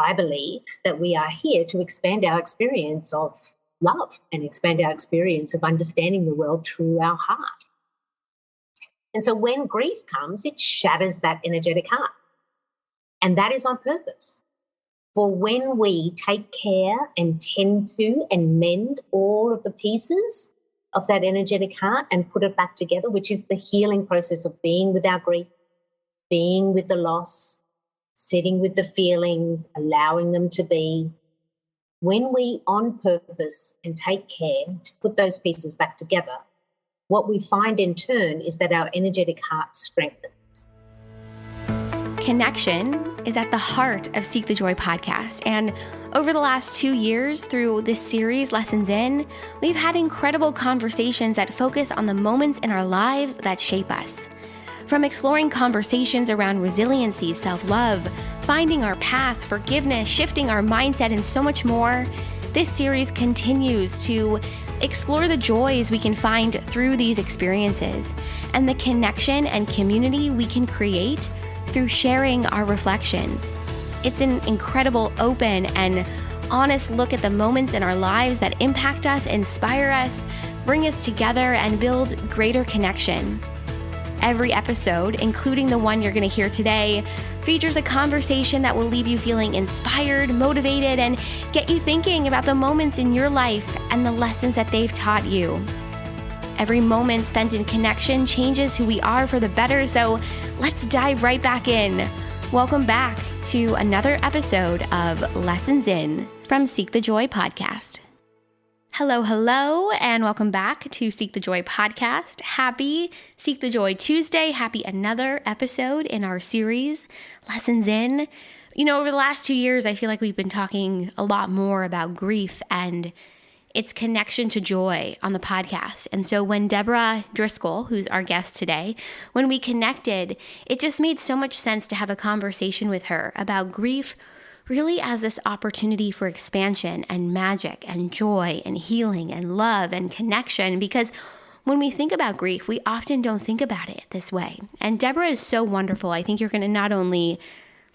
I believe that we are here to expand our experience of love and expand our experience of understanding the world through our heart. And so when grief comes, it shatters that energetic heart. And that is on purpose. For when we take care and tend to and mend all of the pieces of that energetic heart and put it back together, which is the healing process of being with our grief, being with the loss, sitting with the feelings, allowing them to be. When we on purpose and take care to put those pieces back together, what we find in turn is that our energetic heart strengthens. Connection is at the heart of Seek the Joy podcast. And over the last 2 years through this series, Lessons In, we've had incredible conversations that focus on the moments in our lives that shape us. From exploring conversations around resiliency, self-love, finding our path, forgiveness, shifting our mindset, and so much more, this series continues to explore the joys we can find through these experiences and the connection and community we can create through sharing our reflections. It's an incredible, open, and honest look at the moments in our lives that impact us, inspire us, bring us together, and build greater connection. Every episode, including the one you're going to hear today, features a conversation that will leave you feeling inspired, motivated, and get you thinking about the moments in your life and the lessons that they've taught you. Every moment spent in connection changes who we are for the better, so let's dive right back in. Welcome back to another episode of Lessons In from Seek the Joy podcast. Hello, and welcome back to Seek the Joy podcast. Happy Seek the Joy Tuesday. Happy another episode in our series, Lessons In. You know, over the last 2 years, I feel like we've been talking a lot more about grief and its connection to joy on the podcast. And so when Debra Driscoll, who's our guest today, when we connected, it just made so much sense to have a conversation with her about grief really as this opportunity for expansion and magic and joy and healing and love and connection. Because when we think about grief, we often don't think about it this way. And Debra is so wonderful. I think you're going to not only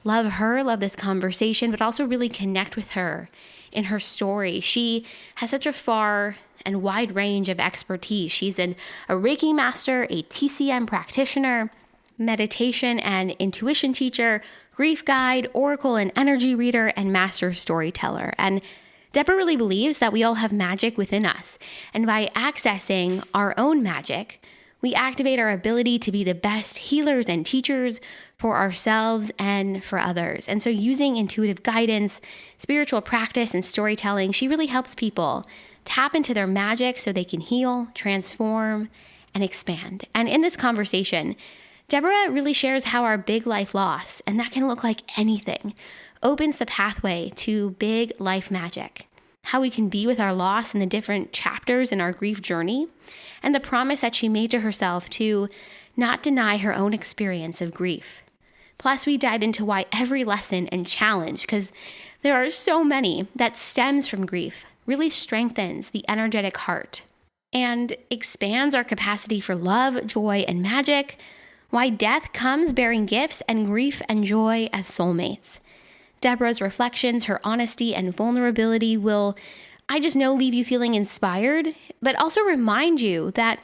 love her, love this conversation, but also really connect with her in her story. She has such a far and wide range of expertise. She's a Reiki Master, a TCM Practitioner, meditation and intuition teacher, grief guide, oracle and energy reader, and Master Storyteller. And Debra really believes that we all have magic within us. And by accessing our own magic, we activate our ability to be the best healers and teachers for ourselves and for others. And so using intuitive guidance, spiritual practice, and storytelling, she really helps people tap into their magic so they can heal, transform, and expand. And in this conversation, Debra really shares how our big life loss, and that can look like anything, opens the pathway to big life magic. How we can be with our loss in the different chapters in our grief journey, and the promise that she made to herself to not deny her own experience of grief. Plus, we dive into why every lesson and challenge, because there are so many that stems from grief, really strengthens the energetic heart and expands our capacity for love, joy, and magic, why death comes bearing gifts and grief and joy as soulmates. Debra's reflections, her honesty and vulnerability will, I just know, leave you feeling inspired, but also remind you that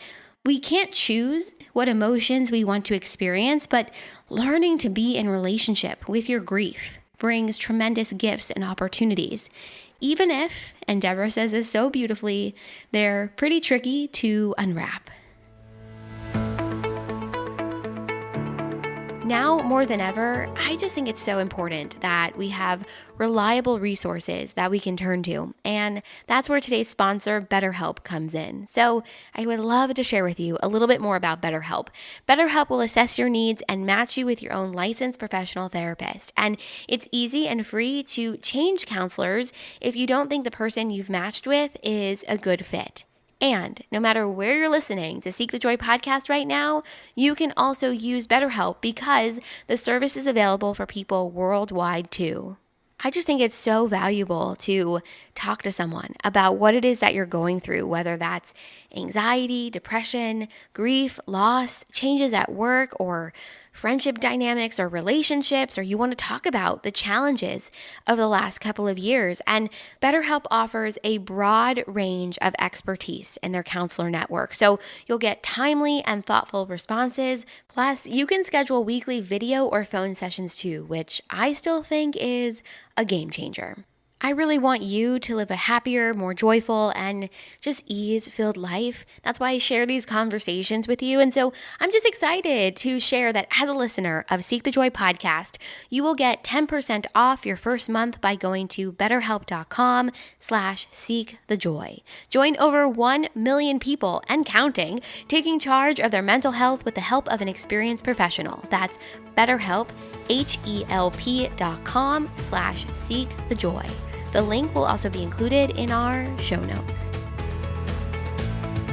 we can't choose what emotions we want to experience, but learning to be in relationship with your grief brings tremendous gifts and opportunities, even if, and Debra says this so beautifully, they're pretty tricky to unwrap. Now more than ever, I just think it's so important that we have reliable resources that we can turn to. And that's where today's sponsor, BetterHelp, comes in. So I would love to share with you a little bit more about BetterHelp. BetterHelp will assess your needs and match you with your own licensed professional therapist. And it's easy and free to change counselors if you don't think the person you've matched with is a good fit. And no matter where you're listening to Seek the Joy podcast right now, you can also use BetterHelp because the service is available for people worldwide too. I just think it's so valuable to talk to someone about what it is that you're going through, whether that's anxiety, depression, grief, loss, changes at work, or friendship dynamics or relationships, or you want to talk about the challenges of the last couple of years. And BetterHelp offers a broad range of expertise in their counselor network. So you'll get timely and thoughtful responses. Plus, you can schedule weekly video or phone sessions too, which I still think is a game changer. I really want you to live a happier, more joyful, and just ease-filled life. That's why I share these conversations with you. And so I'm just excited to share that as a listener of Seek the Joy podcast, you will get 10% off your first month by going to betterhelp.com/seekthejoy. Join over 1 million people and counting, taking charge of their mental health with the help of an experienced professional. That's BetterHelp, HELP.com/seekthejoy. The link will also be included in our show notes.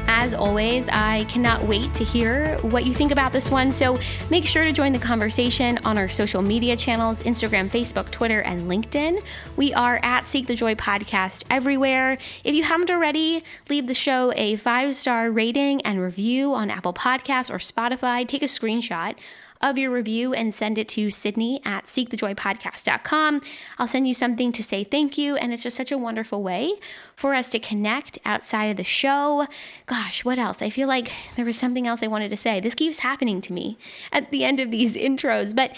As always, I cannot wait to hear what you think about this one, so make sure to join the conversation on our social media channels, Instagram, Facebook, Twitter, and LinkedIn. We are at Seek the Joy Podcast everywhere. If you haven't already, leave the show a 5-star rating and review on Apple Podcasts or Spotify. Take a screenshot of your review and send it to Sydney at seekthejoypodcast.com. I'll send you something to say thank you, and it's just such a wonderful way for us to connect outside of the show. Gosh, what else? I feel like there was something else I wanted to say. This keeps happening to me at the end of these intros, but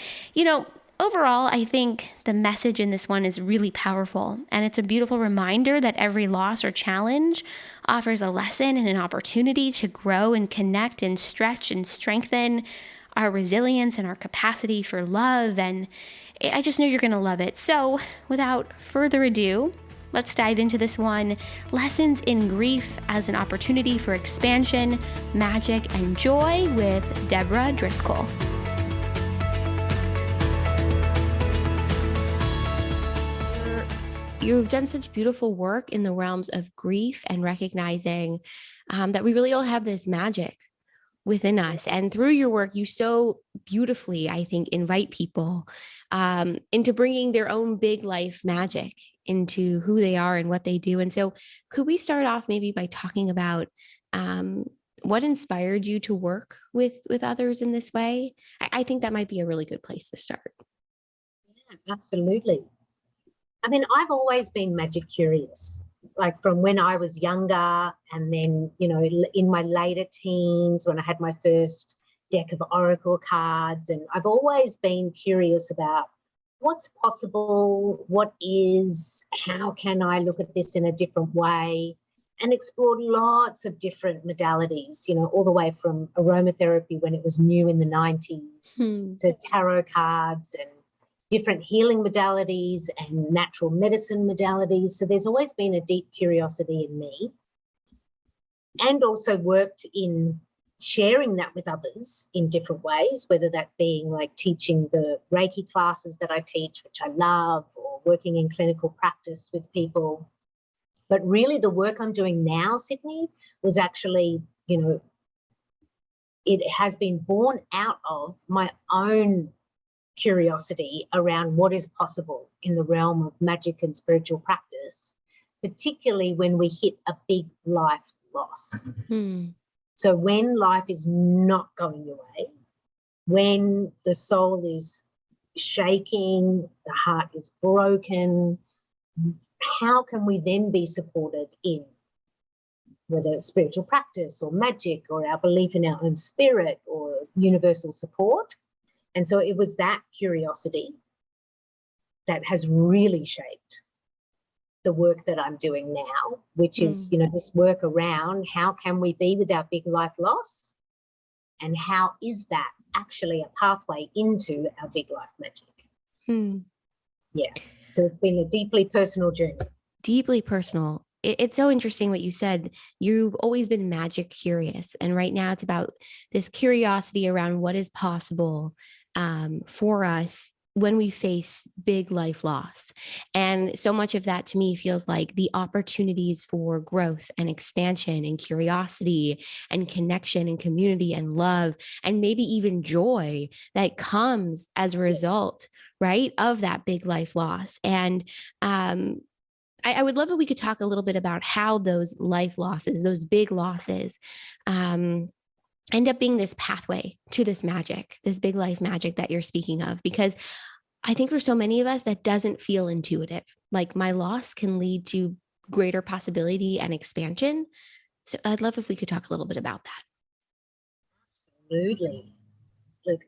overall, I think the message in this one is really powerful, and it's a beautiful reminder that every loss or challenge offers a lesson and an opportunity to grow and connect and stretch and strengthen our resilience and our capacity for love. And I just know you're going to love it. So without further ado, let's dive into this one. Lessons in Grief as an Opportunity for Expansion, Magic, and Joy with Debra Driscoll. You've done such beautiful work in the realms of grief and recognizing that we really all have this magic within us. And through your work, you so beautifully, I think, invite people into bringing their own big life magic into who they are and what they do. And so could we start off maybe by talking about what inspired you to work with others in this way? I think that might be a really good place to start. Yeah, absolutely. I mean, I've always been magic curious. Like from when I was younger, and then, in my later teens when I had my first deck of oracle cards. And I've always been curious about what's possible, what is, how can I look at this in a different way, and explored lots of different modalities, all the way from aromatherapy when it was new in the 90s to tarot cards and different healing modalities and natural medicine modalities. So there's always been a deep curiosity in me, and also worked in sharing that with others in different ways, whether that being like teaching the Reiki classes that I teach, which I love, or working in clinical practice with people. But really the work I'm doing now, Sydney, was actually, it has been born out of my own curiosity around what is possible in the realm of magic and spiritual practice, particularly when we hit a big life loss. So when life is not going your way, when the soul is shaking, the heart is broken, how can we then be supported in whether it's spiritual practice or magic or our belief in our own spirit or universal support? And so it was that curiosity that has really shaped the work that I'm doing now, which is, this work around how can we be with our big life loss, and how is that actually a pathway into our big life magic? Yeah. So it's been a deeply personal journey. Deeply personal. It's so interesting what you said. You've always been magic curious. And right now it's about this curiosity around what is possible for us when we face big life loss. And so much of that to me feels like the opportunities for growth and expansion and curiosity and connection and community and love and maybe even joy that comes as a result, right, of that big life loss. And I would love if we could talk a little bit about how those life losses, those big losses, end up being this pathway to this magic, this big life magic that you're speaking of. Because I think for so many of us, that doesn't feel intuitive. Like my loss can lead to greater possibility and expansion. So I'd love if we could talk a little bit about that. Absolutely. Look,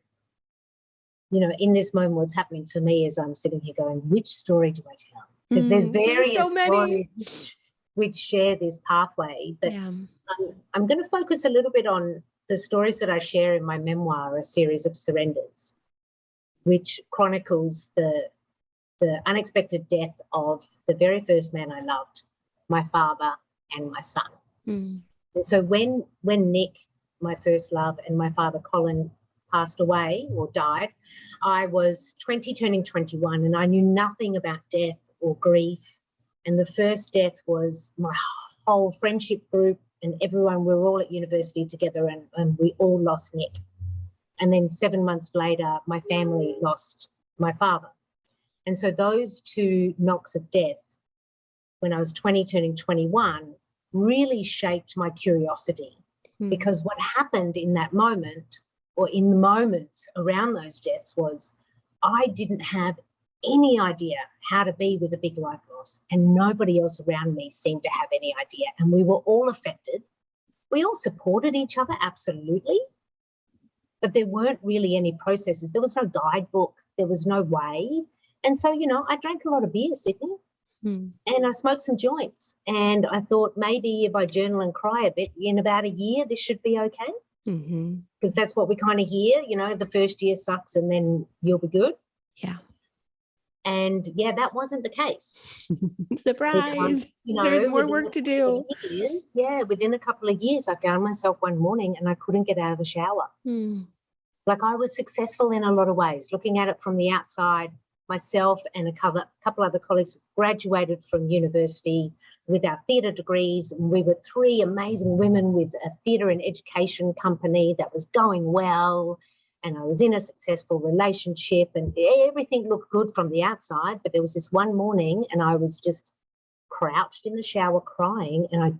in this moment, what's happening for me is I'm sitting here going, which story do I tell? Because there's various so many stories which share this pathway. But yeah. I'm going to focus a little bit on the stories that I share in my memoir, A Series of Surrenders, which chronicles the unexpected death of the very first man I loved, my father and my son. And so when Nick, my first love, and my father Colin passed away or died, I was 20 turning 21, and I knew nothing about death or grief. And the first death was my whole friendship group and everyone. We were all at university together, and we all lost Nick. And then 7 months later, my family lost my father. And so those two knocks of death, when I was 20 turning 21, really shaped my curiosity. Because what happened in that moment, or in the moments around those deaths, was I didn't have any idea how to be with a big life loss, and nobody else around me seemed to have any idea. And we were all affected. We all supported each other, absolutely. But there weren't really any processes. There was no guidebook. There was no way. And so, I drank a lot of beer, Sydney, and I smoked some joints. And I thought maybe if I journal and cry a bit, in about a year, this should be okay. Because that's what we kind of hear, the first year sucks and then you'll be good. Yeah. And yeah, that wasn't the case. Surprise. There's more work to do. Within a couple of years, I found myself one morning and I couldn't get out of the shower. Like, I was successful in a lot of ways. Looking at it from the outside, myself and a couple other colleagues graduated from university with our theatre degrees. We were three amazing women with a theatre and education company that was going well. And I was in a successful relationship and everything looked good from the outside. But there was this one morning and I was just crouched in the shower crying, and I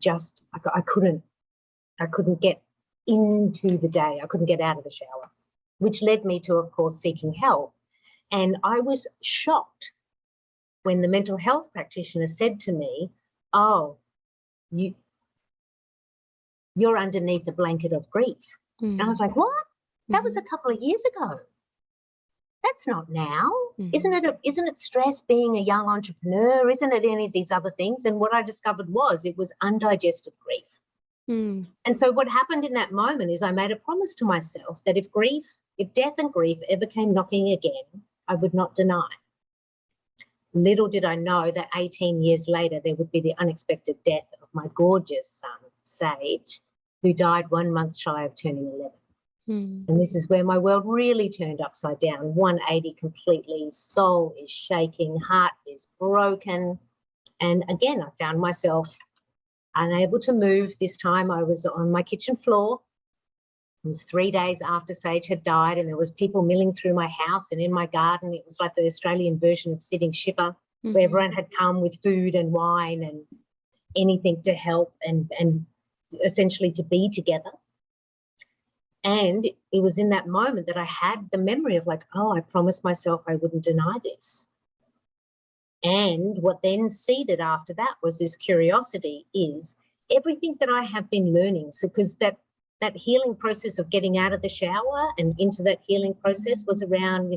couldn't get into the day. I couldn't get out of the shower, which led me to, of course, seeking help. And I was shocked when the mental health practitioner said to me, "Oh, you're underneath a blanket of grief." And I was like, "What? That was a couple of years ago. That's not now." Isn't it stress being a young entrepreneur? Isn't it any of these other things? And what I discovered was it was undigested grief. And so what happened in that moment is I made a promise to myself that if death and grief ever came knocking again, I would not deny. Little did I know that 18 years later there would be the unexpected death of my gorgeous son, Sage, who died 1 month shy of turning 11. And this is where my world really turned upside down, 180 completely. Soul is shaking, heart is broken. And again, I found myself unable to move. This time I was on my kitchen floor. It was 3 days after Sage had died, and there was people milling through my house and in my garden. It was like the Australian version of Sitting Shipper, where everyone had come with food and wine and anything to help and essentially to be together. And it was in that moment that I had the memory of like, oh, I promised myself I wouldn't deny this. And what then seeded after that was this curiosity, is everything that I have been learning. So because that healing process of getting out of the shower and into that healing process was around,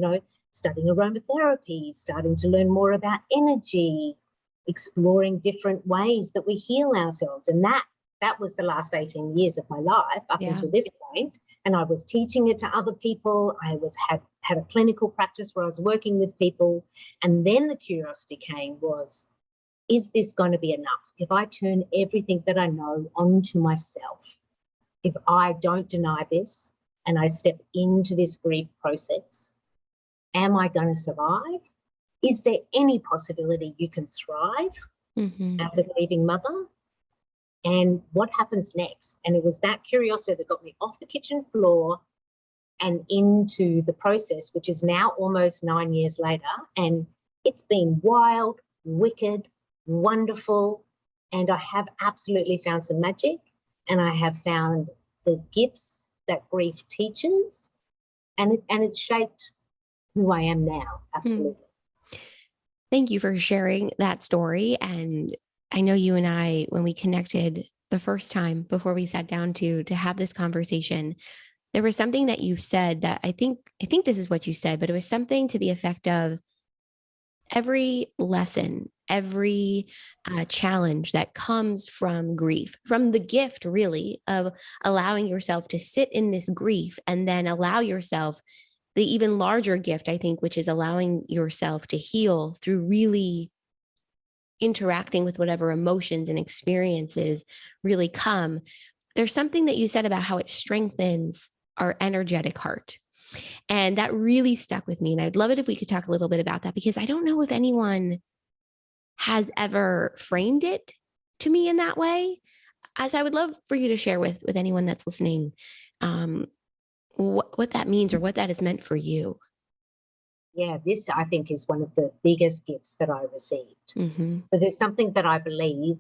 studying aromatherapy, starting to learn more about energy, exploring different ways that we heal ourselves. And that was the last 18 years of my life up until this point. And I was teaching it to other people. I had a clinical practice where I was working with people. And then the curiosity came was, is this going to be enough? If I turn everything that I know onto myself, if I don't deny this and I step into this grief process, am I going to survive? Is there any possibility you can thrive as a grieving mother? And what happens next? And it was that curiosity that got me off the kitchen floor and into the process, which is now almost 9 years later. And it's been wild, wicked, wonderful. And I have absolutely found some magic, and I have found the gifts that grief teaches, and it's shaped who I am now. Absolutely. Thank you for sharing that story. And I know you and I, when we connected the first time before we sat down to have this conversation, there was something that you said that I think this is what you said, but it was something to the effect of every lesson, every challenge that comes from grief, from the gift really of allowing yourself to sit in this grief and then allow yourself the even larger gift, I think, which is allowing yourself to heal through really interacting with whatever emotions and experiences really come. There's something that you said about how it strengthens our energetic heart. And that really stuck with me. And I'd love it if we could talk a little bit about that, because I don't know if anyone has ever framed it to me in that way. As I would love for you to share with anyone that's listening, what that means or what that has meant for you. Yeah, this I think is one of the biggest gifts that I received. Mm-hmm. So there's something that I believe,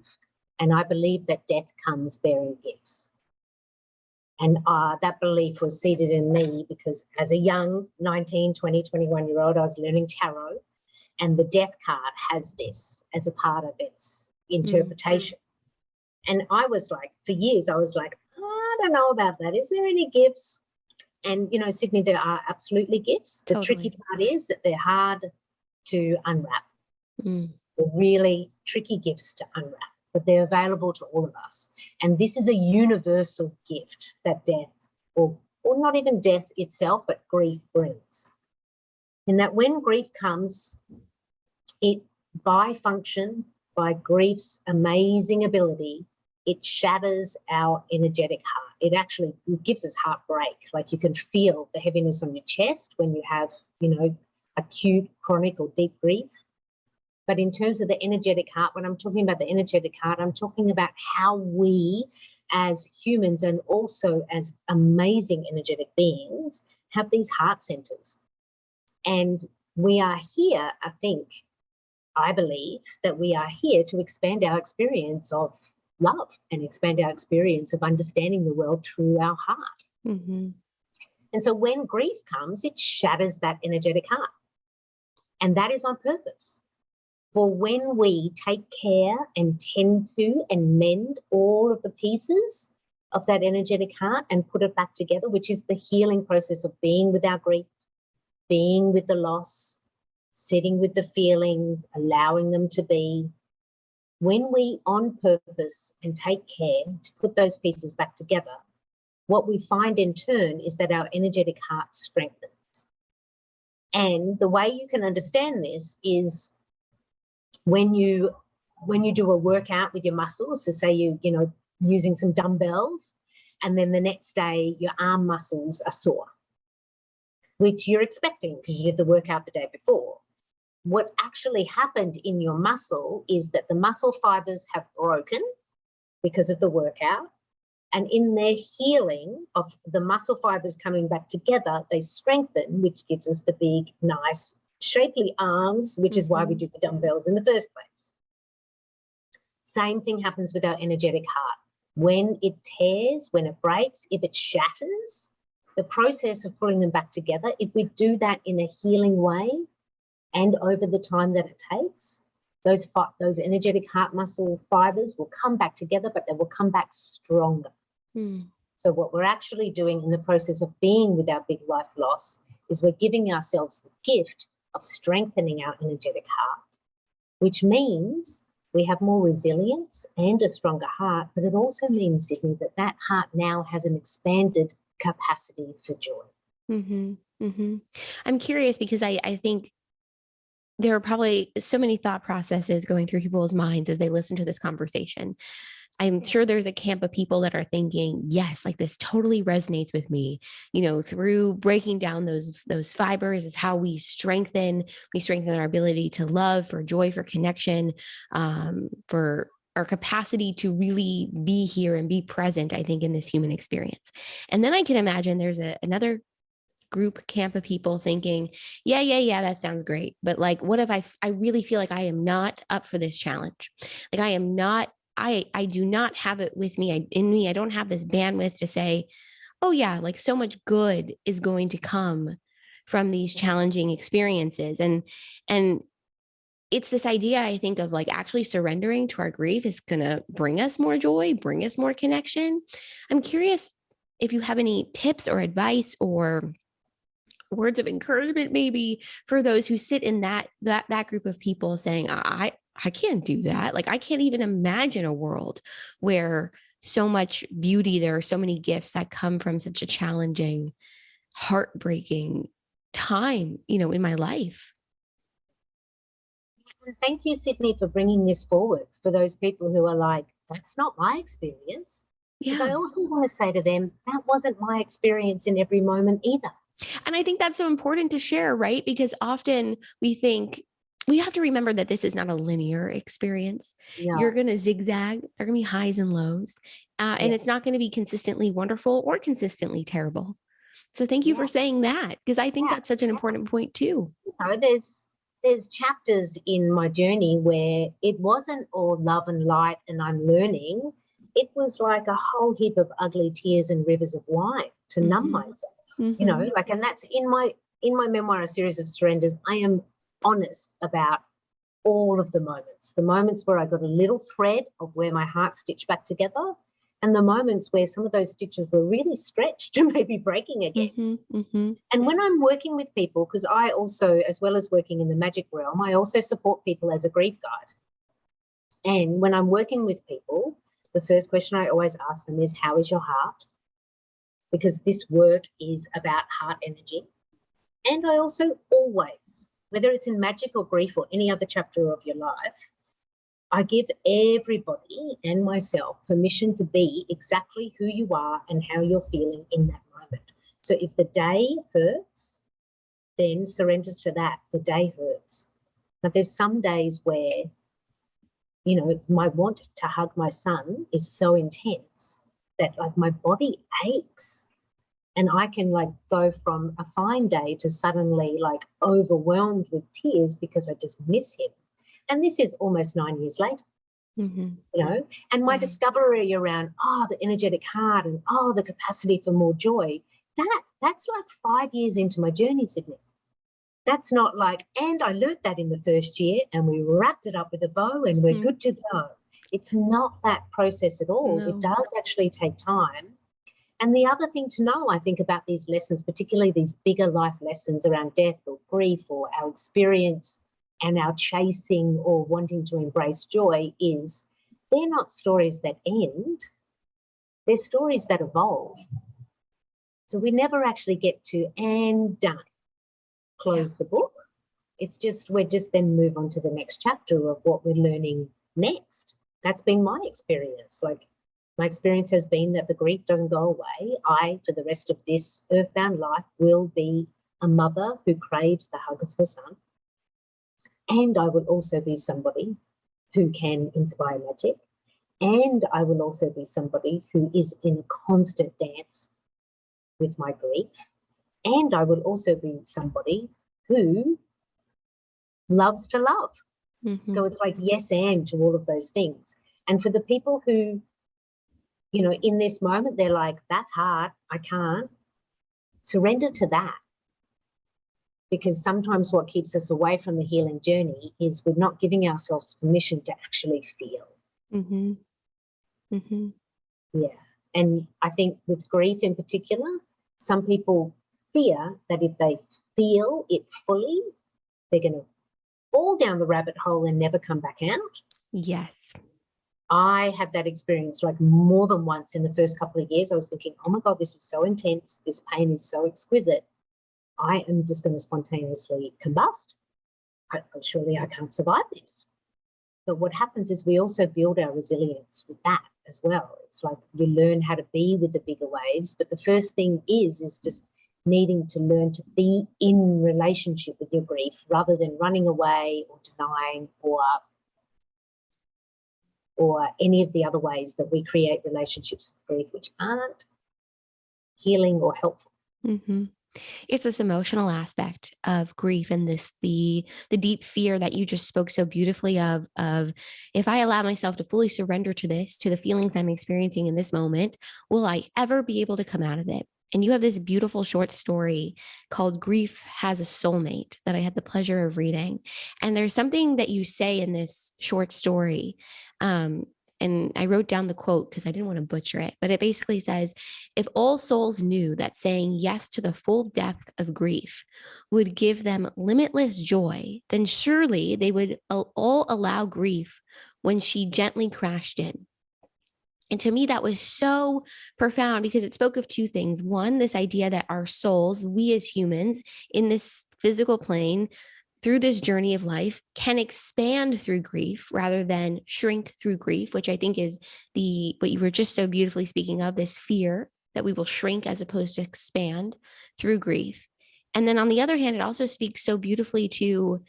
and I believe that death comes bearing gifts. And that belief was seated in me because as a young 19, 20, 21-year-old, I was learning tarot, and the death card has this as a part of its interpretation. And I was like, for years, I was like, I don't know about that. Is there any gifts? And, you know, Sydney, there are absolutely gifts. The tricky part is that they're hard to unwrap. They're really tricky gifts to unwrap, but they're available to all of us. And this is a universal gift that death, or not even death itself, but grief brings. And that when grief comes, it, by function, by grief's amazing ability, it shatters our energetic heart. It actually gives us heartbreak. Like you can feel the heaviness on your chest when you have, you know, acute, chronic or deep grief. But in terms of the energetic heart, when I'm talking about the energetic heart, I'm talking about how we as humans and also as amazing energetic beings have these heart centers. And we are here, I believe that we are here to expand our experience of love and expand our experience of understanding the world through our heart. And so when grief comes, it shatters that energetic heart. And that is on purpose. For when we take care and tend to and mend all of the pieces of that energetic heart and put it back together, which is the healing process of being with our grief, being with the loss, sitting with the feelings, allowing them to be. When we on purpose and take care to put those pieces back together, what we find in turn is that our energetic heart strengthens. And the way you can understand this is when you do a workout with your muscles, so say you know, using some dumbbells, and then the next day your arm muscles are sore, which you're expecting because you did the workout the day before. What's actually happened in your muscle is that the muscle fibers have broken because of the workout, and in their healing of the muscle fibers coming back together, they strengthen, which gives us the big, nice, shapely arms, which is why we do the dumbbells in the first place. Same thing happens with our energetic heart. When it tears, when it breaks, if it shatters, the process of putting them back together, if we do that in a healing way and over the time that it takes, those energetic heart muscle fibers will come back together, but they will come back stronger. So what we're actually doing in the process of being with our big life loss is we're giving ourselves the gift of strengthening our energetic heart, which means we have more resilience and a stronger heart, but it also means, Sydney, that heart now has an expanded capacity for joy. I'm curious because I think there are probably so many thought processes going through people's minds as they listen to this conversation. I'm sure there's a camp of people that are thinking, yes, like this totally resonates with me, you know, through breaking down those fibers is how we strengthen our ability to love, for joy, for connection, for our capacity to really be here and be present, I think, in this human experience. And then I can imagine there's another group camp of people thinking, yeah, that sounds great. But like, what if I really feel like I am not up for this challenge? Like I am not, I do not have it with me, in me. I don't have this bandwidth to say, oh yeah, like so much good is going to come from these challenging experiences. And it's this idea, I think, of like actually surrendering to our grief is going to bring us more joy, bring us more connection. I'm curious if you have any tips or advice or words of encouragement, maybe for those who sit in that group of people saying, I can't do that. Like, I can't even imagine a world where so much beauty, there are so many gifts that come from such a challenging, heartbreaking time, in my life. Thank you, Sydney, for bringing this forward for those people who are like, that's not my experience. Because I also want to say to them, that wasn't my experience in every moment either. And I think that's so important to share, right? Because often we think, we have to remember that this is not a linear experience. No. You're going to zigzag. There are going to be highs and lows. And it's not going to be consistently wonderful or consistently terrible. So thank you for saying that, because I think that's such an important point too. There's chapters in my journey where it wasn't all love and light and unlearning. It was like a whole heap of ugly tears and rivers of wine to numb myself. And that's in my memoir, A Series of Surrenders. I am honest about all of the moments where I got a little thread of where my heart stitched back together, and the moments where some of those stitches were really stretched and maybe breaking again. And when I'm working with people, because I also, as well as working in the magic realm, I also support people as a grief guide. And when I'm working with people, the first question I always ask them is, how is your heart? Because this work is about heart energy. And I also always, whether it's in magic or grief or any other chapter of your life, I give everybody and myself permission to be exactly who you are and how you're feeling in that moment. So if the day hurts, then surrender to that. The day hurts. But there's some days where, my want to hug my son is so intense that like my body aches, and I can like go from a fine day to suddenly like overwhelmed with tears because I just miss him. And this is almost 9 years later, and my discovery around, the energetic heart and, the capacity for more joy, that's like 5 years into my journey, Sydney. That's not like, and I learnt that in the first year and we wrapped it up with a bow and we're good to go. It's not that process at all. No. It does actually take time. And the other thing to know, I think, about these lessons, particularly these bigger life lessons around death or grief or our experience and our chasing or wanting to embrace joy, is they're not stories that end. They're stories that evolve. So we never actually get to and done, close the book. It's just, we're just then move on to the next chapter of what we're learning next. That's been my experience. Like, my experience has been that the grief doesn't go away. I, for the rest of this earthbound life, will be a mother who craves the hug of her son. And I will also be somebody who can inspire magic. And I will also be somebody who is in a constant dance with my grief. And I will also be somebody who loves to love. So it's like yes and to all of those things. And for the people who, in this moment, they're like, that's hard, I can't, surrender to that. Because sometimes what keeps us away from the healing journey is we're not giving ourselves permission to actually feel. Yeah. And I think with grief in particular, some people fear that if they feel it fully, they're going to fall down the rabbit hole and never come back out. Yes. I had that experience like more than once in the first couple of years. I was thinking, oh my God, this is so intense. This pain is so exquisite. I am just going to spontaneously combust. Surely I can't survive this. But what happens is we also build our resilience with that as well. It's like you learn how to be with the bigger waves. But the first thing is just needing to learn to be in relationship with your grief rather than running away or denying or any of the other ways that we create relationships with grief which aren't healing or helpful. It's this emotional aspect of grief and the deep fear that you just spoke so beautifully of if I allow myself to fully surrender to this, to the feelings I'm experiencing in this moment, will I ever be able to come out of it? And you have this beautiful short story called Grief Has a Soulmate that I had the pleasure of reading. And there's something that you say in this short story. And I wrote down the quote because I didn't want to butcher it, but it basically says, if all souls knew that saying yes to the full depth of grief would give them limitless joy, then surely they would all allow grief when she gently crashed in. And to me, that was so profound because it spoke of two things. One, this idea that our souls, we as humans in this physical plane, through this journey of life, can expand through grief rather than shrink through grief, which I think is what you were just so beautifully speaking of, this fear that we will shrink as opposed to expand through grief. And then on the other hand, it also speaks so beautifully to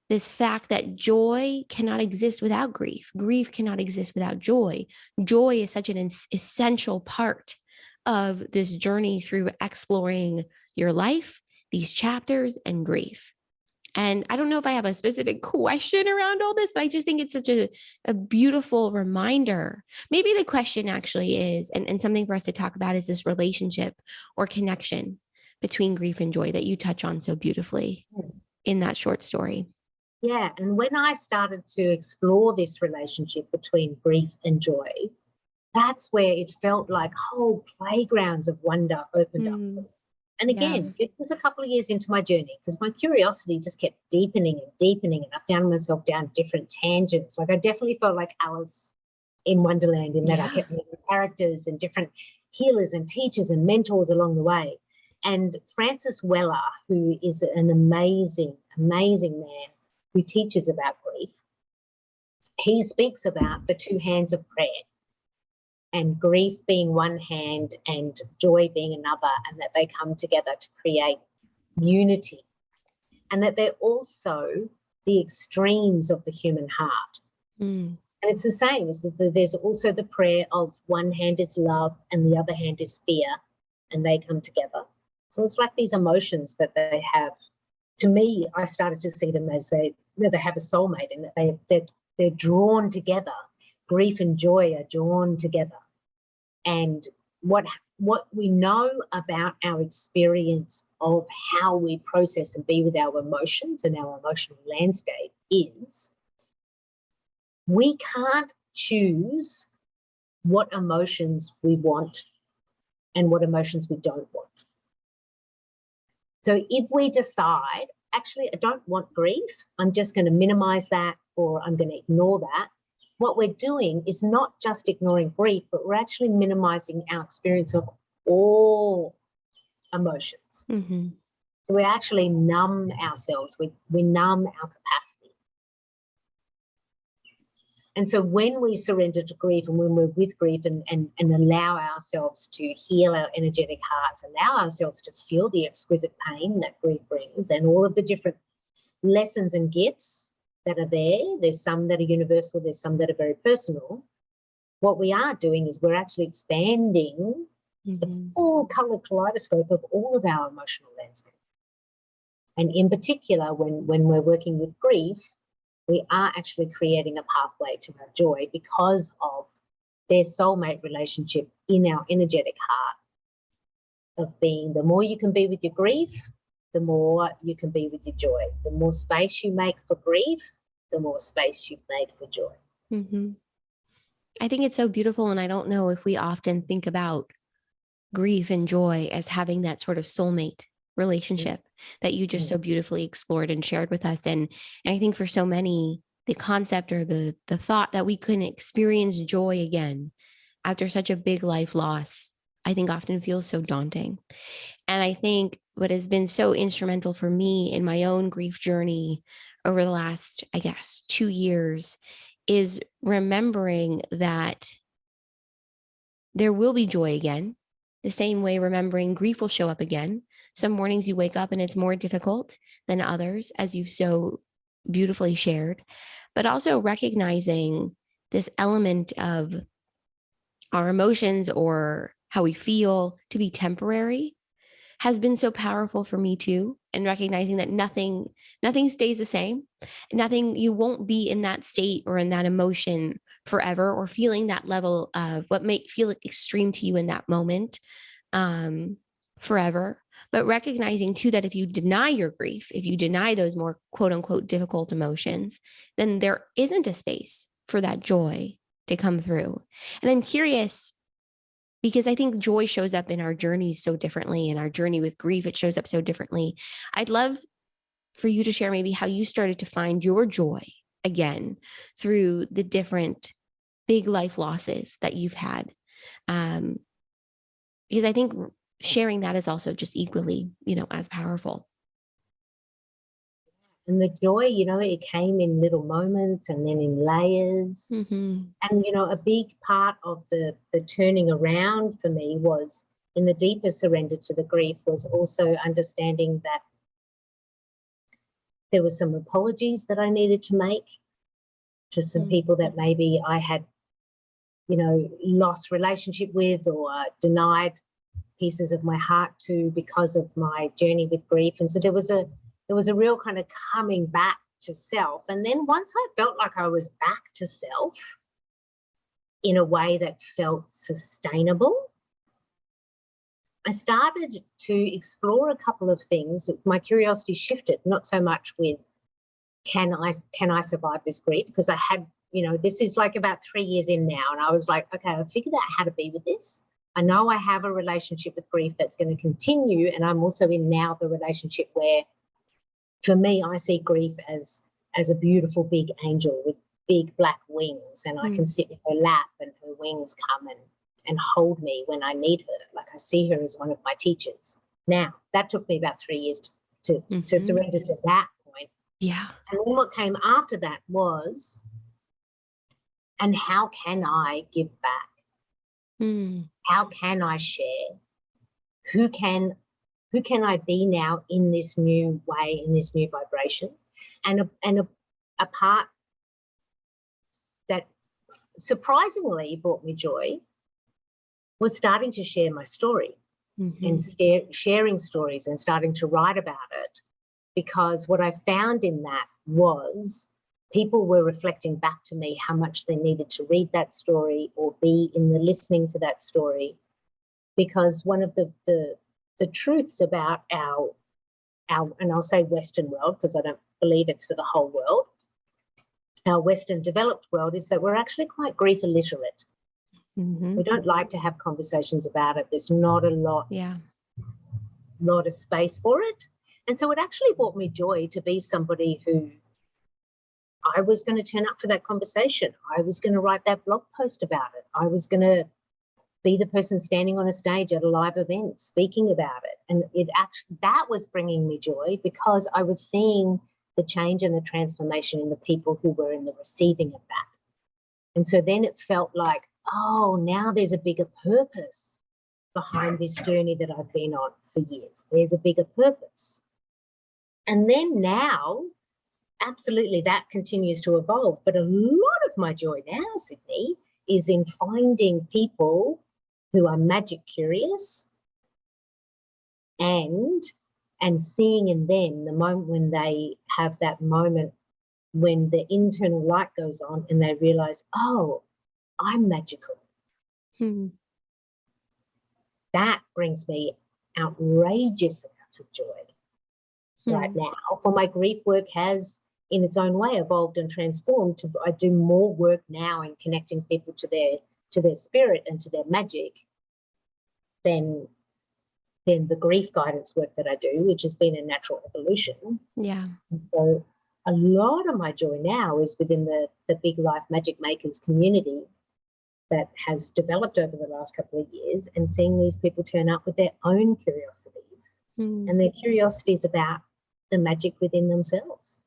this fact that joy cannot exist without grief. Grief cannot exist without joy. Joy is such an essential part of this journey through exploring your life, these chapters, and grief. And I don't know if I have a specific question around all this, but I just think it's such a beautiful reminder. Maybe the question actually is, and something for us to talk about, is this relationship or connection between grief and joy that you touch on so beautifully in that short story. Yeah, and when I started to explore this relationship between grief and joy, that's where it felt like whole playgrounds of wonder opened up for me. And again, it was a couple of years into my journey because my curiosity just kept deepening and deepening, and I found myself down different tangents. Like I definitely felt like Alice in Wonderland in that I kept meeting characters and different healers and teachers and mentors along the way. And Francis Weller, who is an amazing, amazing man who teaches about grief, he speaks about the two hands of prayer, and grief being one hand and joy being another, and that they come together to create unity, and that they're also the extremes of the human heart. And it's the same. There's also the prayer of one hand is love and the other hand is fear, and they come together. So it's like these emotions that they have. To me, I started to see them as they have a soulmate, and that they're drawn together. Grief and joy are drawn together. And what we know about our experience of how we process and be with our emotions and our emotional landscape is we can't choose what emotions we want and what emotions we don't want. So if we decide, actually, I don't want grief, I'm just going to minimize that, or I'm going to ignore that, what we're doing is not just ignoring grief, but we're actually minimizing our experience of all emotions. So we actually numb ourselves. We numb our capacity. And so when we surrender to grief and when we're with grief and allow ourselves to heal our energetic hearts, allow ourselves to feel the exquisite pain that grief brings and all of the different lessons and gifts that are there, there's some that are universal, there's some that are very personal. What we are doing is we're actually expanding the full colour kaleidoscope of all of our emotional landscape. And in particular, when we're working with grief, we are actually creating a pathway to our joy because of their soulmate relationship in our energetic heart of being, the more you can be with your grief, the more you can be with your joy. The more space you make for grief, the more space you make for joy. I think it's so beautiful. And I don't know if we often think about grief and joy as having that sort of soulmate relationship that you just so beautifully explored and shared with us. And I think for so many, the concept or the thought that we couldn't experience joy again after such a big life loss, I think often feels so daunting. And I think what has been so instrumental for me in my own grief journey over the last, 2 years is remembering that there will be joy again, the same way remembering grief will show up again. Some mornings you wake up and it's more difficult than others, as you've so beautifully shared, but also recognizing this element of our emotions or how we feel to be temporary has been so powerful for me too. And recognizing that nothing stays the same. You won't be in that state or in that emotion forever, or feeling that level of what may feel extreme to you in that moment. forever, but recognizing too that if you deny your grief, if you deny those more quote unquote difficult emotions, then there isn't a space for that joy to come through. And I'm curious, because I think joy shows up in our journeys so differently, in our journey with grief, it shows up so differently. I'd love for you to share maybe how you started to find your joy again through the different big life losses that you've had. Because I think sharing that is also just equally, as powerful. And the joy, it came in little moments and then in layers. Mm-hmm. And, a big part of the turning around for me was, in the deeper surrender to the grief, was also understanding that there were some apologies that I needed to make to some people that maybe I had, lost relationship with or denied pieces of my heart to because of my journey with grief. And so there was a real kind of coming back to self. And then once I felt like I was back to self in a way that felt sustainable, I started to explore a couple of things. My curiosity shifted, not so much with can I survive this grief, because I had, this is like about 3 years in now, and I was like, okay, I figured out how to be with this. I know I have a relationship with grief that's going to continue, and I'm also in now the relationship where, for me, I see grief as a beautiful big angel with big black wings, and I can sit in her lap and her wings come and hold me when I need her. Like, I see her as one of my teachers. Now, that took me about 3 years to surrender to that point. Yeah. And then what came after that was, and how can I give back? How can I share? Who can I be now in this new way, in this new vibration? And a part that surprisingly brought me joy was starting to share my story and sharing stories and starting to write about it, because what I found in that was people were reflecting back to me how much they needed to read that story or be in the listening to that story. Because one of the truths about our and I'll say Western world, because I don't believe it's for the whole world, our Western developed world, is that we're actually quite grief illiterate. We don't like to have conversations about it. There's not a lot of space for it. And so it actually brought me joy to be somebody who I was going to turn up for that conversation. I was going to write that blog post about it. I was going to be the person standing on a stage at a live event speaking about it. And that was bringing me joy, because I was seeing the change and the transformation in the people who were in the receiving of that. And so then it felt like, oh, now there's a bigger purpose behind this journey that I've been on for years. There's a bigger purpose. And then now, absolutely, that continues to evolve. But a lot of my joy now, Sydney, is in finding people who are magic curious and seeing in them the moment when they have that moment when the internal light goes on and they realize, oh, I'm magical. That brings me outrageous amounts of joy right now. For my grief work has, in its own way, evolved and transformed. I do more work now in connecting people to their spirit and to their magic than the grief guidance work that I do, which has been a natural evolution. Yeah. So a lot of my joy now is within the Big Life Magic Makers community that has developed over the last couple of years, and seeing these people turn up with their own curiosities and their curiosities about the magic within themselves.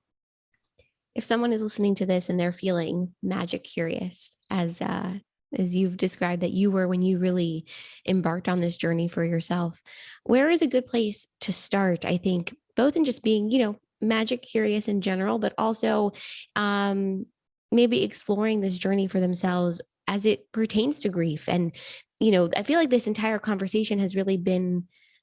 If someone is listening to this and they're feeling magic curious, as you've described that you were when you really embarked on this journey for yourself, where is a good place to start? I think both in just being, magic curious in general, but also maybe exploring this journey for themselves as it pertains to grief. And, I feel like this entire conversation has really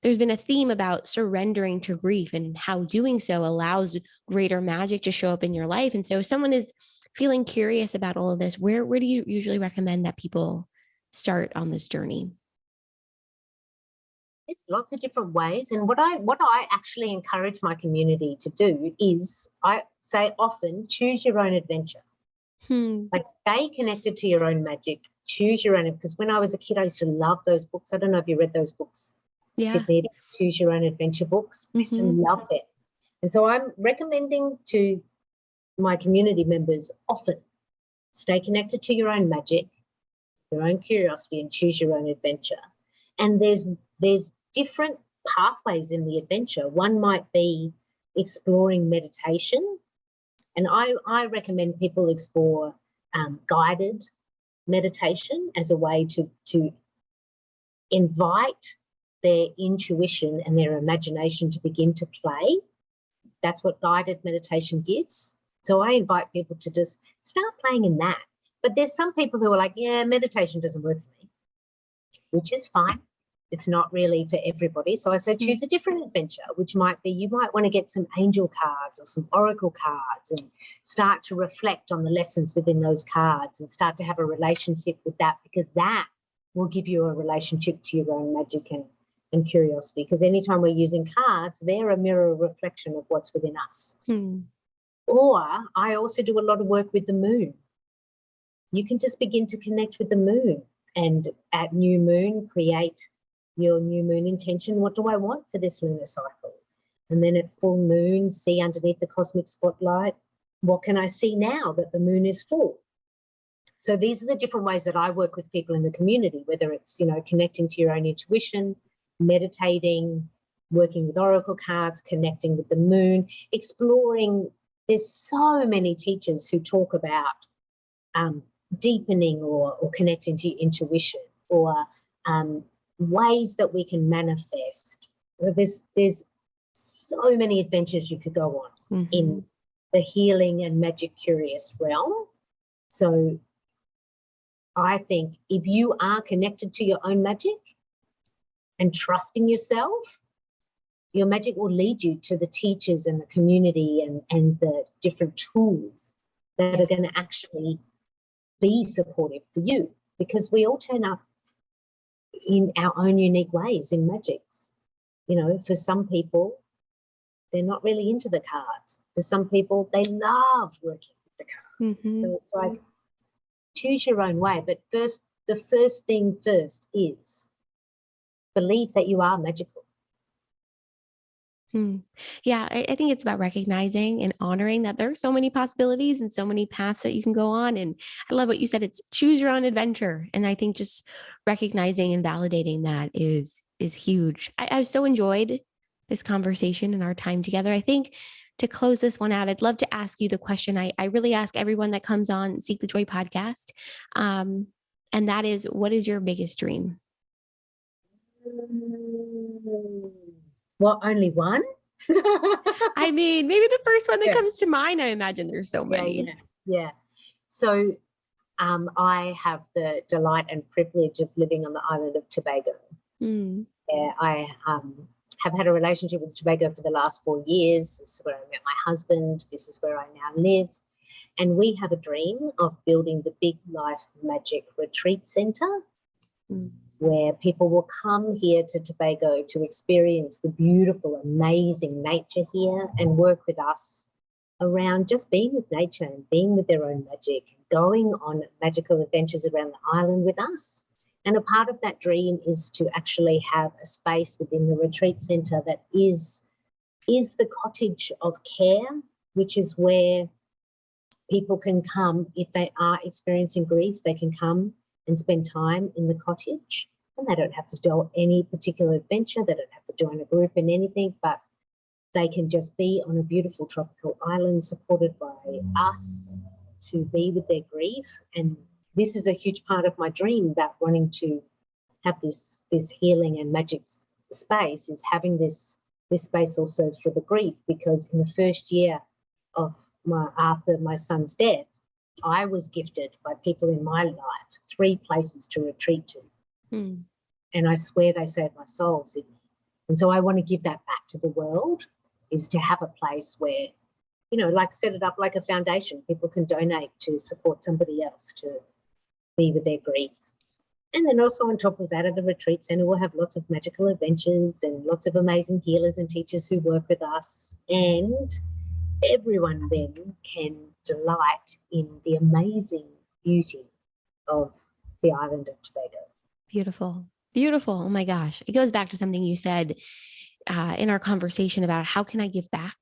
there's been a theme about surrendering to grief and how doing so allows greater magic to show up in your life. And so if someone is feeling curious about all of this, where do you usually recommend that people start on this journey? There's lots of different ways. And what I actually encourage my community to do is, I say often, choose your own adventure. Like, stay connected to your own magic, choose your own. Because when I was a kid, I used to love those books. I don't know if you read those books. Yeah. Choose your own adventure books. I used to love it. And so I'm recommending to my community members often, stay connected to your own magic, your own curiosity, and choose your own adventure. And there's different pathways in the adventure. One might be exploring meditation. And I recommend people explore guided meditation as a way to invite their intuition and their imagination to begin to play. That's what guided meditation gives. So I invite people to just start playing in that. But there's some people who are like, yeah, meditation doesn't work for me, which is fine. It's not really for everybody. So I say choose a different adventure, which might be, you might want to get some angel cards or some oracle cards and start to reflect on the lessons within those cards and start to have a relationship with that, because that will give you a relationship to your own magic and curiosity. Because anytime we're using cards, they're a mirror reflection of what's within us. Or I also do a lot of work with the moon. You can just begin to connect with the moon, and at new moon, create your new moon intention. What do I want for this lunar cycle? And then at full moon, see underneath the cosmic spotlight, what can I see now that the moon is full? So these are the different ways that I work with people in the community, whether it's, connecting to your own intuition, meditating, working with oracle cards, connecting with the moon, exploring. There's so many teachers who talk about deepening or connecting to your intuition, or ways that we can manifest. There's so many adventures you could go on in the healing and magic curious realm. So I think if you are connected to your own magic and trusting yourself, your magic will lead you to the teachers and the community and the different tools that are going to actually be supportive for you, because we all turn up in our own unique ways in magics. For some people, they're not really into the cards. For some people, they love working with the cards. So it's like, choose your own way. But the first thing is believe that you are magical. Yeah, I think it's about recognizing and honoring that there are so many possibilities and so many paths that you can go on. And I love what you said. It's choose your own adventure. And I think just recognizing and validating that is huge. I so enjoyed this conversation and our time together. I think to close this one out, I'd love to ask you the question I really ask everyone that comes on Seek the Joy podcast. And that is, what is your biggest dream? Well, only one? I mean, maybe the first one that comes to mind. I imagine there's so many. Yeah. So I have the delight and privilege of living on the island of Tobago. I have had a relationship with Tobago for the last 4 years. This is where I met my husband. This is where I now live. And we have a dream of building the Big Life Magic Retreat Centre, where people will come here to Tobago to experience the beautiful, amazing nature here and work with us around just being with nature and being with their own magic, going on magical adventures around the island with us. And a part of that dream is to actually have a space within the retreat centre that is the cottage of care, which is where people can come if they are experiencing grief. They can come and spend time in the cottage, and they don't have to do any particular adventure. They don't have to join a group in anything, but they can just be on a beautiful tropical island supported by us to be with their grief. And this is a huge part of my dream about wanting to have this healing and magic space, is having this space also for the grief, because in the first year after my son's death, I was gifted by people in my life 3 places to retreat to. And I swear they saved my soul, Sydney. And so I want to give that back to the world, is to have a place where, set it up like a foundation. People can donate to support somebody else to be with their grief. And then also on top of that, at the retreat center, we'll have lots of magical adventures and lots of amazing healers and teachers who work with us. And everyone then can delight in the amazing beauty of the island of Tobago. Beautiful. Beautiful. Oh my gosh. It goes back to something you said in our conversation about how can I give back?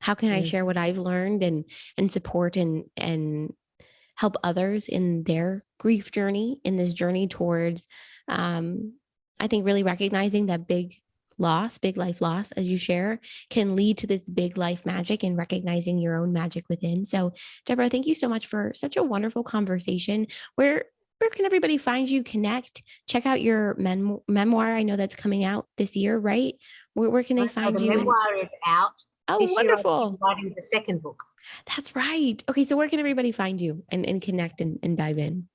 How can I share what I've learned and support and help others in their grief journey, in this journey towards, I think really recognizing that big life loss, as you share, can lead to this big life magic and recognizing your own magic within. So Debra, thank you so much for such a wonderful conversation. Where can everybody find you, connect, check out your memoir? I know that's coming out this year, right? Where can they find you? The memoir is out. Oh, this wonderful. Year I'm writing the second book. That's right. Okay, so where can everybody find you and connect and dive in?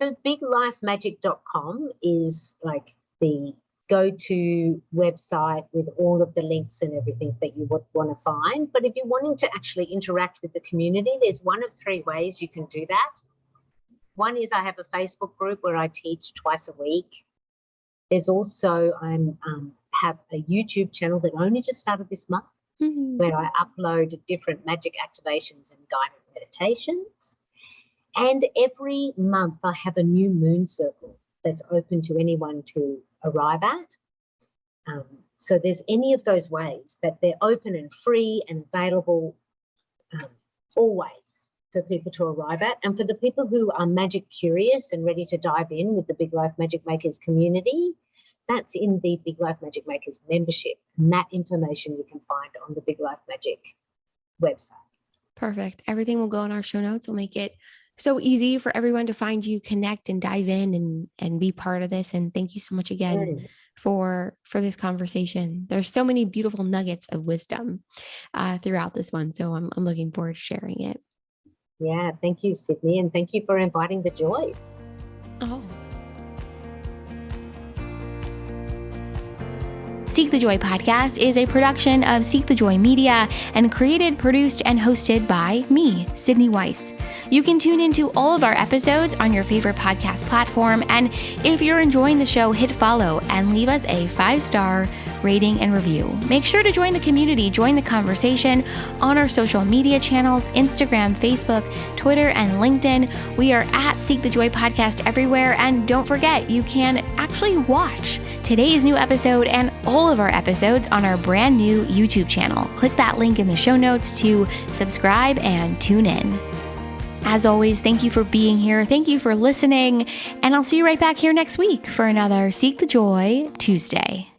So biglifemagic.com is like the go-to website with all of the links and everything that you would want to find. But if you're wanting to actually interact with the community, there's one of three ways you can do that. One is I have a Facebook group where I teach twice a week. There's also, I have a YouTube channel that only just started this month, where I upload different magic activations and guided meditations. And every month I have a new moon circle that's open to anyone to arrive at. So there's any of those ways that they're open and free and available always for people to arrive at. And for the people who are magic curious and ready to dive in with the Big Life Magic Makers community, that's in the Big Life Magic Makers membership. And that information you can find on the Big Life Magic website. Perfect. Everything will go in our show notes. We'll make it so easy for everyone to find you, connect and dive in and be part of this. And thank you so much again for this conversation. There's so many beautiful nuggets of wisdom throughout this one. So I'm looking forward to sharing it. Yeah, thank you, Sydney. And thank you for inviting the joy. Oh. Seek the Joy podcast is a production of Seek the Joy Media and created, produced, and hosted by me, Sydney Weiss. You can tune into all of our episodes on your favorite podcast platform. And if you're enjoying the show, hit follow and leave us a 5-star rating and review. Make sure to join the community, join the conversation on our social media channels, Instagram, Facebook, Twitter, and LinkedIn. We are at Seek the Joy Podcast everywhere. And don't forget, you can actually watch today's new episode and all of our episodes on our brand new YouTube channel. Click that link in the show notes to subscribe and tune in. As always, thank you for being here. Thank you for listening. And I'll see you right back here next week for another Seek the Joy Tuesday.